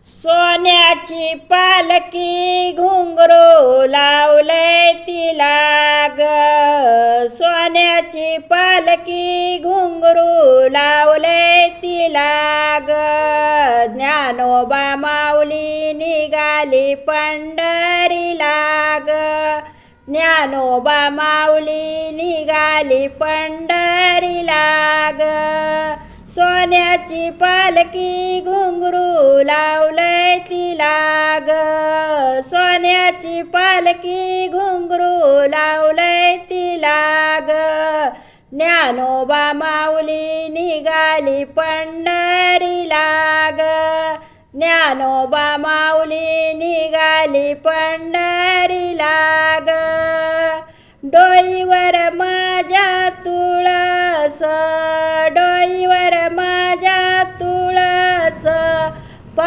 सोन्याची पालकी घुंगरू लावलंय तिला ग. सोन्याची पालकी घुंगरू लावलंय तिला ग. ज्ञानोबा माऊली निघाली पंढरीला ग. ज्ञानोबा माऊली निघाली पंढरीला ग. सोन्याची पालकी घुंगरू लावलंय तिला ग. सोन्याची पालकी घुंगरू लावलंय तिला ग. ज्ञानोबा माऊली निघाली पंढरीला ग. ज्ञानोबा माऊली निघाली पंढरीला ग. डोईवर माझ्या तुळस